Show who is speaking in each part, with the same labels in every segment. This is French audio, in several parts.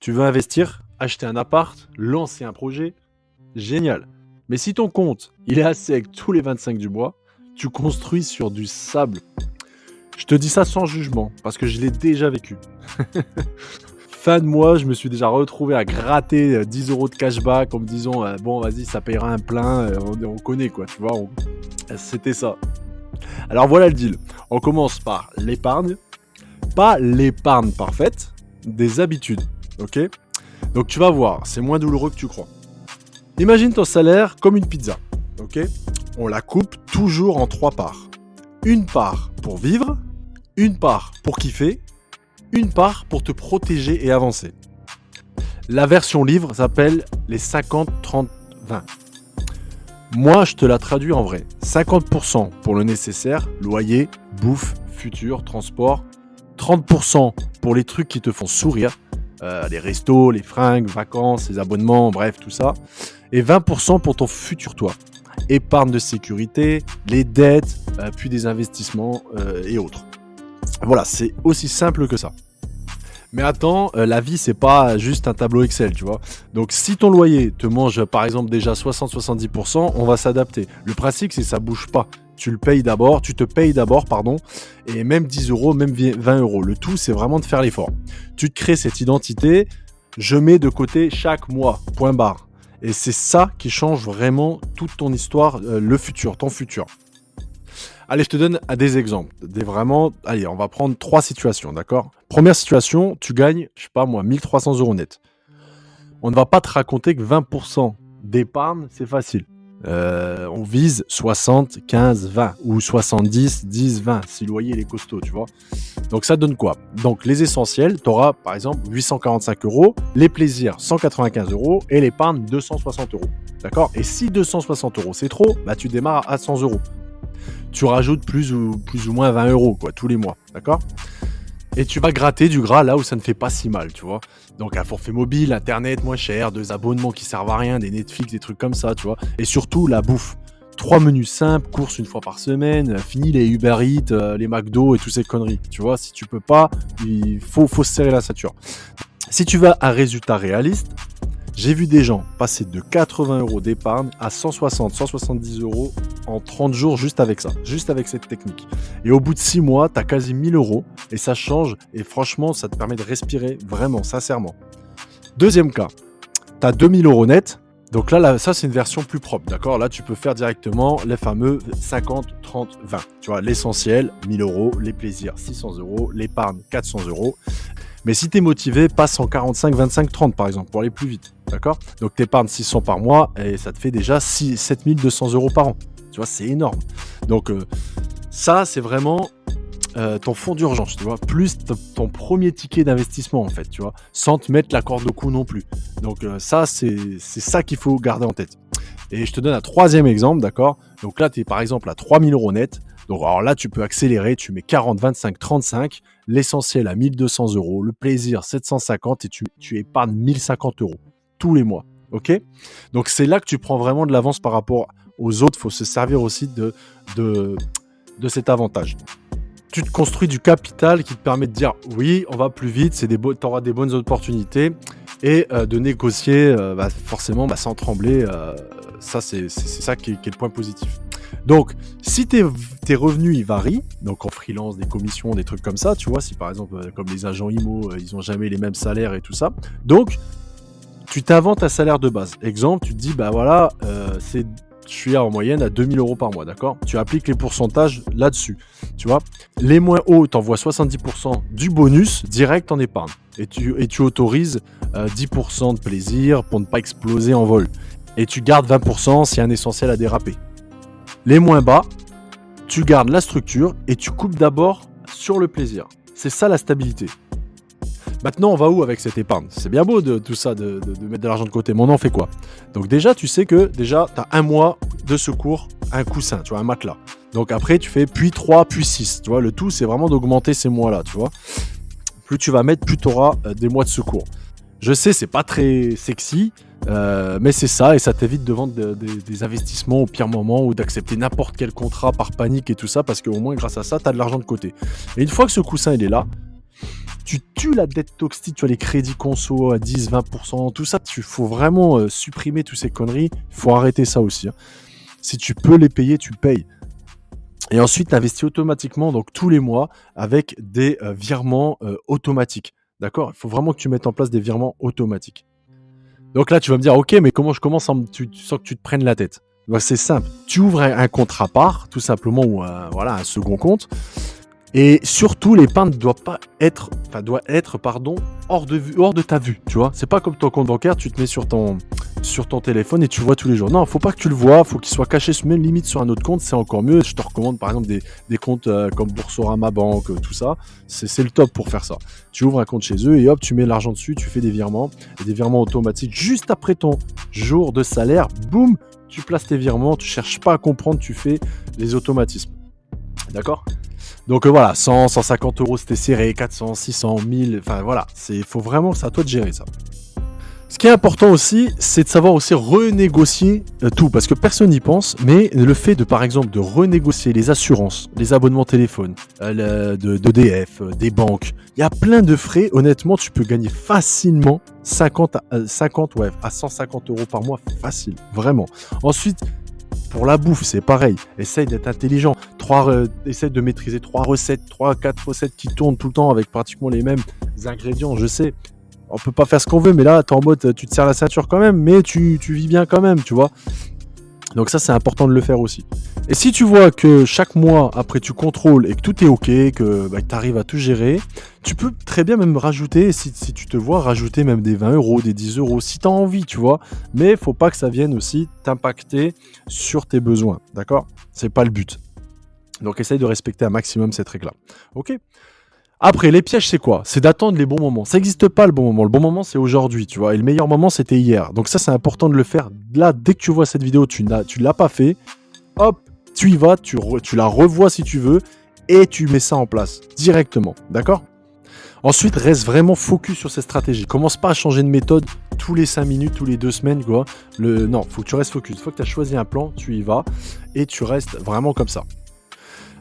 Speaker 1: Tu veux investir, acheter un appart, lancer un projet, génial. Mais si ton compte, il est à sec tous les 25 du mois, tu construis sur du sable. Je te dis ça sans jugement, parce que je l'ai déjà vécu. Fin de mois, je me suis déjà retrouvé à gratter 10 euros de cashback en me disant bon vas-y ça payera un plein, on connaît quoi, tu vois, c'était ça. Alors voilà le deal, on commence par l'épargne, pas l'épargne parfaite, des habitudes, ok? Donc tu vas voir, c'est moins douloureux que tu crois. Imagine ton salaire comme une pizza, ok? On la coupe toujours en 3 parts. Une part pour vivre, une part pour kiffer, une part pour te protéger et avancer. La version livre s'appelle les 50-30-20. Moi, je te la traduis en vrai. 50% pour le nécessaire, loyer, bouffe, futur, transport. 30% pour les trucs qui te font sourire, les restos, les fringues, vacances, les abonnements, bref, tout ça. Et 20% pour ton futur toi. Épargne de sécurité, les dettes, puis des investissements et autres. Voilà, c'est aussi simple que ça. Mais attends, la vie, c'est pas juste un tableau Excel, tu vois. Donc, si ton loyer te mange, par exemple, déjà 60-70%, on va s'adapter. Le principe, c'est que ça bouge pas. Tu te payes d'abord, et même 10 euros, même 20 euros. Le tout, c'est vraiment de faire l'effort. Tu te crées cette identité, je mets de côté chaque mois, point barre. Et c'est ça qui change vraiment toute ton histoire, le futur, ton futur. Allez, je te donne des exemples. Allez, on va prendre 3 situations, d'accord? Première situation, tu gagnes, je sais pas moi, 1300 euros net. On ne va pas te raconter que 20% d'épargne, c'est facile. On vise 60, 15, 20 ou 70, 10, 20 si le loyer il est costaud, tu vois. Donc ça donne quoi? Donc les essentiels, tu auras par exemple 845 euros, les plaisirs 195 euros et l'épargne 260 euros. D'accord? Et si 260 euros c'est trop, bah tu démarres à 100 euros. Tu rajoutes plus ou moins 20 euros quoi, tous les mois, d'accord? Et tu vas gratter du gras là où ça ne fait pas si mal, tu vois. Donc un forfait mobile, internet moins cher, 2 abonnements qui servent à rien, des Netflix, des trucs comme ça, tu vois. Et surtout la bouffe. 3 menus simples, courses une fois par semaine, fini les Uber Eats, les McDo et toutes ces conneries. Tu vois, si tu peux pas, il faut se serrer la ceinture. Si tu veux un résultat réaliste, j'ai vu des gens passer de 80 euros d'épargne à 160, 170 euros en 30 jours juste avec ça, juste avec cette technique. Et au bout de 6 mois, tu as quasi 1000 euros et ça change et franchement, ça te permet de respirer vraiment, sincèrement. Deuxième cas, tu as 2000 euros net. Donc là, ça c'est une version plus propre, d'accord? Là, tu peux faire directement les fameux 50, 30, 20. Tu vois, l'essentiel, 1000 euros, les plaisirs, 600 euros, l'épargne, 400 euros. Mais si tu es motivé, passe en 45, 25, 30 par exemple, pour aller plus vite, d'accord? Donc tu épargnes 600 par mois et ça te fait déjà 7200 euros par an. Tu vois, c'est énorme. Donc ça, c'est vraiment ton fonds d'urgence, tu vois, plus ton premier ticket d'investissement en fait, tu vois, sans te mettre la corde au cou non plus. Donc ça, c'est ça qu'il faut garder en tête. Et je te donne un troisième exemple, d'accord? Donc là, tu es par exemple à 3000 euros net. Donc alors là, tu peux accélérer, tu mets 40, 25, 35, l'essentiel à 1200 euros, le plaisir 750 et tu épargnes 1050 euros tous les mois, ok? Donc c'est là que tu prends vraiment de l'avance par rapport aux autres, il faut se servir aussi de cet avantage. Tu te construis du capital qui te permet de dire oui, on va plus vite, tu auras des bonnes opportunités et de négocier forcément sans trembler, ça c'est ça qui est le point positif. Donc, si tes revenus ils varient, donc en freelance, des commissions, des trucs comme ça, tu vois, si par exemple, comme les agents IMO, ils n'ont jamais les mêmes salaires et tout ça, donc tu t'inventes un salaire de base. Exemple, tu te dis, je suis en moyenne à 2000 euros par mois, d'accord? Tu appliques les pourcentages là-dessus, tu vois. Les moins hauts, tu envoies 70% du bonus direct en épargne. Et tu autorises 10% de plaisir pour ne pas exploser en vol. Et tu gardes 20% si un essentiel a dérapé. Les moins bas, tu gardes la structure et tu coupes d'abord sur le plaisir. C'est ça la stabilité. Maintenant, on va où avec cette épargne? C'est bien beau de tout ça, de mettre de l'argent de côté, mais on en fait quoi? Donc déjà, tu sais que tu as un mois de secours, un coussin, tu vois, un matelas. Donc après, tu fais puis 3, puis 6. Tu vois, le tout, c'est vraiment d'augmenter ces mois-là, tu vois. Plus tu vas mettre, plus tu auras des mois de secours. Je sais, c'est pas très sexy, mais c'est ça, et ça t'évite de vendre des investissements au pire moment ou d'accepter n'importe quel contrat par panique et tout ça, parce qu'au moins grâce à ça, tu as de l'argent de côté. Et une fois que ce coussin il est là, Tu tues la dette toxique, tu as les crédits conso à 10, 20%, tout ça, il faut vraiment supprimer toutes ces conneries. Il faut arrêter ça aussi, hein. Si tu peux les payer, tu payes. Et ensuite, tu investis automatiquement, donc tous les mois, avec des virements automatiques. D'accord? Il faut vraiment que tu mettes en place des virements automatiques. Donc là, tu vas me dire, ok, mais comment je commence tu sens que tu te prennes la tête? Donc, c'est simple. Tu ouvres un compte à part, tout simplement, ou voilà, un second compte. Et surtout, l'épargne doit être hors de ta vue, tu vois. C'est pas comme ton compte bancaire, tu te mets sur ton téléphone et tu vois tous les jours. Non, faut pas que tu le vois, faut qu'il soit caché, même limite sur un autre compte, c'est encore mieux. Je te recommande par exemple des comptes comme Boursorama Banque, tout ça. C'est le top pour faire ça. Tu ouvres un compte chez eux et hop, tu mets l'argent dessus, tu fais des virements, et des virements automatiques juste après ton jour de salaire. Boum, tu places tes virements, tu cherches pas à comprendre, tu fais les automatismes. D'accord? Donc voilà, 100, 150 euros c'était serré, 400, 600, 1000, enfin voilà, faut vraiment, c'est à toi de gérer ça. Ce qui est important aussi, c'est de savoir aussi renégocier tout, parce que personne n'y pense, mais le fait de, par exemple, de renégocier les assurances, les abonnements téléphone, d'EDF, des banques, il y a plein de frais, honnêtement, tu peux gagner facilement 50 à 150 euros par mois, facile, vraiment. Ensuite, pour la bouffe, c'est pareil. Essaye d'être intelligent. Essaye de maîtriser 4 recettes qui tournent tout le temps avec pratiquement les mêmes ingrédients. Je sais, on peut pas faire ce qu'on veut, mais là, t'es en mode, tu te serres la ceinture quand même, mais tu vis bien quand même, tu vois. Donc ça, c'est important de le faire aussi. Et si tu vois que chaque mois, après, tu contrôles et que tout est OK, que tu arrives à tout gérer, tu peux très bien même rajouter, si tu te vois, rajouter même des 20 euros, des 10 euros, si tu as envie, tu vois. Mais il faut pas que ça vienne aussi t'impacter sur tes besoins, d'accord? C'est pas le but. Donc essaye de respecter un maximum cette règle-là. OK? Après, les pièges, c'est quoi? C'est d'attendre les bons moments. Ça n'existe pas le bon moment. Le bon moment, c'est aujourd'hui, tu vois. Et le meilleur moment, c'était hier. Donc ça, c'est important de le faire. Là, dès que tu vois cette vidéo, tu l'as pas fait, hop, tu y vas, tu la revois si tu veux, et tu mets ça en place directement. D'accord? Ensuite, reste vraiment focus sur cette stratégie. Commence pas à changer de méthode tous les 5 minutes, tous les 2 semaines, quoi. Non, faut que tu restes focus. Une fois que tu as choisi un plan, tu y vas, et tu restes vraiment comme ça.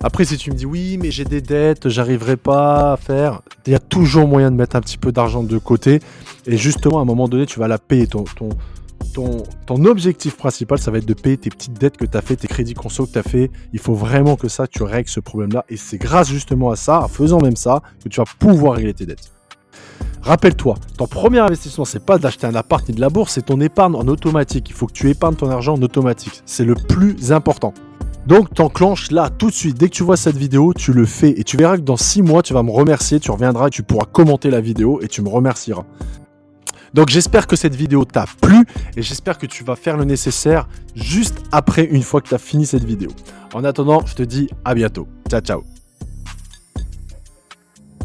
Speaker 1: Après, si tu me dis oui, mais j'ai des dettes, j'arriverai pas à faire, il y a toujours moyen de mettre un petit peu d'argent de côté. Et justement, à un moment donné, tu vas la payer. Ton objectif principal, ça va être de payer tes petites dettes que tu as fait, tes crédits conso que tu as fait. Il faut vraiment que tu règles ce problème-là. Et c'est grâce justement à ça, en faisant même ça, que tu vas pouvoir régler tes dettes. Rappelle-toi, ton premier investissement, c'est pas d'acheter un appart ni de la bourse, c'est ton épargne en automatique. Il faut que tu épargnes ton argent en automatique. C'est le plus important. Donc, t'enclenches là, tout de suite. Dès que tu vois cette vidéo, tu le fais. Et tu verras que dans 6 mois, tu vas me remercier. Tu reviendras et tu pourras commenter la vidéo et tu me remercieras. Donc, j'espère que cette vidéo t'a plu et j'espère que tu vas faire le nécessaire juste après, une fois que tu as fini cette vidéo. En attendant, je te dis à bientôt. Ciao, ciao.